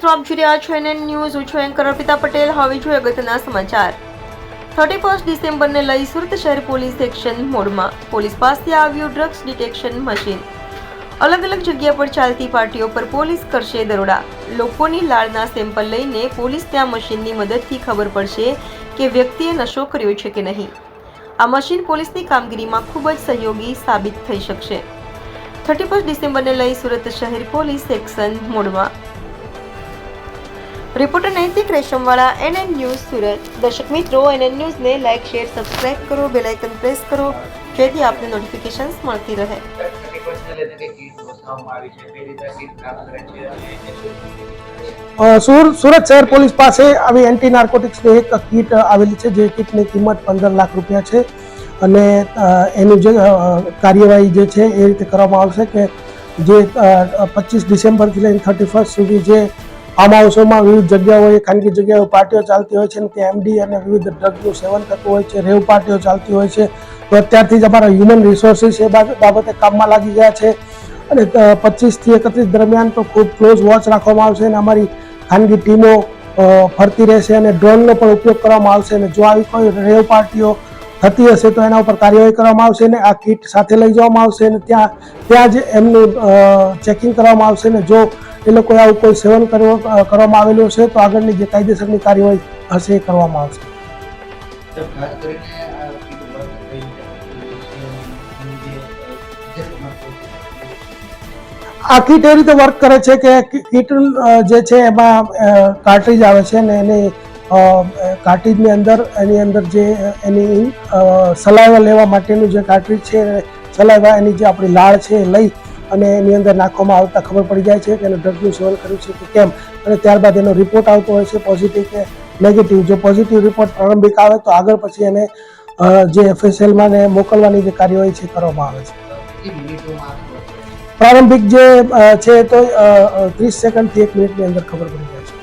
મિત્રો, આપ જોઈ રહ્યા છો NN ન્યૂઝ. હું છું એન્કર અર્પિતા પટેલ. હવે જોઈએ અગત્યના સમાચાર. 31 ડિસેમ્બરને લઈ સુરત શહેર પોલીસ એક્શન મોડમાં. પોલીસ પાસે આવ્યું ડ્રગ્સ ડિટેક્શન મશીન. અલગ અલગ જગ્યા પર ચાલતી પાર્ટીઓ પર પોલીસ કરશે દરોડા. લોકોની લાળના સેમ્પલ લઈને પોલીસ ત્યાં મશીનની મદદથી ખબર પડશે કે વ્યક્તિએ નશો કર્યો છે કે નહીં. આ મશીન પોલીસની કામગીરીમાં ખૂબ જ સહયોગી સાબિત થઈ શકશે. 31 ડિસેમ્બરને લઈ સુરત શહેર પોલીસ એક્શન મોડમાં. રિપોર્ટર નૈતિક રેશમવાળા, NN ન્યૂઝ સુરત. દર્શક મિત્રો, NN ન્યૂઝને લાઇક, શેર, સબસ્ક્રાઇબ કરો, બેલ આઇકન પ્રેસ કરો જેથી આપને નોટિફિકેશન્સ મળતી રહે. સુરત શહેર પોલીસ પાસે આવી એન્ટી નાર્કોટિક્સની એક કીટ આવેલી છે, જે કીટની કિંમત 15 લાખ રૂપિયા છે અને એની જે કાર્યવાહી જે છે એ રીતે કરવામાં આવશે કે જે 25 ડિસેમ્બરથી લઈને 31 સુધી જે ફાર્મ હાઉસોમાં વિવિધ જગ્યાઓએ, ખાનગી જગ્યાઓ પાર્ટીઓ ચાલતી હોય છે અને ત્યાં MD અને વિવિધ ડ્રગનું સેવન થતું હોય છે, રેવ પાર્ટીઓ ચાલતી હોય છે. તો અત્યારથી જ અમારા હ્યુમન રિસોર્સિસ એ બાબતે કામમાં લાગી ગયા છે અને 25 થી 31 દરમિયાન તો ખૂબ ક્લોઝ વોચ રાખવામાં આવશે અને અમારી ખાનગી ટીમો ફરતી રહેશે અને ડ્રોનનો પણ ઉપયોગ કરવામાં આવશે અને જો આવી કોઈ રેવ પાર્ટીઓ થતી હશે તો એના ઉપર કાર્યવાહી કરવામાં આવશે અને આ કીટ સાથે લઈ જવામાં આવશે અને ત્યાં જ એમનું ચેકિંગ કરવામાં આવશે અને જો એ લોકોએ આવું કોઈ સેવન કરવામાં આવેલું હશે તો આગળની જે કાયદેસરની કાર્યવાહી હશે એ કરવામાં આવશે. આ કીટ એ રીતે વર્ક કરે છે કે કીટ જે છે એમાં કાર્ટ્રીજ આવે છે અને એની કાર્ટ્રીજની અંદર એની અંદર જે એની સલાઈવા લેવા માટેનું જે કાર્ટ્રીજ છે, સલાઈવા એની જે આપણી લાળ છે એ લઈ અને એની અંદર નાખવામાં આવતા ખબર પડી જાય છે કે એને ડ્રગનું સેવન કર્યું છે કે કેમ, અને ત્યારબાદ એનો રિપોર્ટ આવતો હોય છે, પોઝિટિવ કે નેગેટિવ. જો પોઝિટિવ રિપોર્ટ પ્રારંભિક આવે તો આગળ પછી એને જે FSLમાં ને મોકલવાની જે કાર્યવાહી છે કરવામાં આવે છે. પ્રારંભિક જે છે તો 30 સેકન્ડથી 1 મિનિટની અંદર ખબર પડી જાય છે.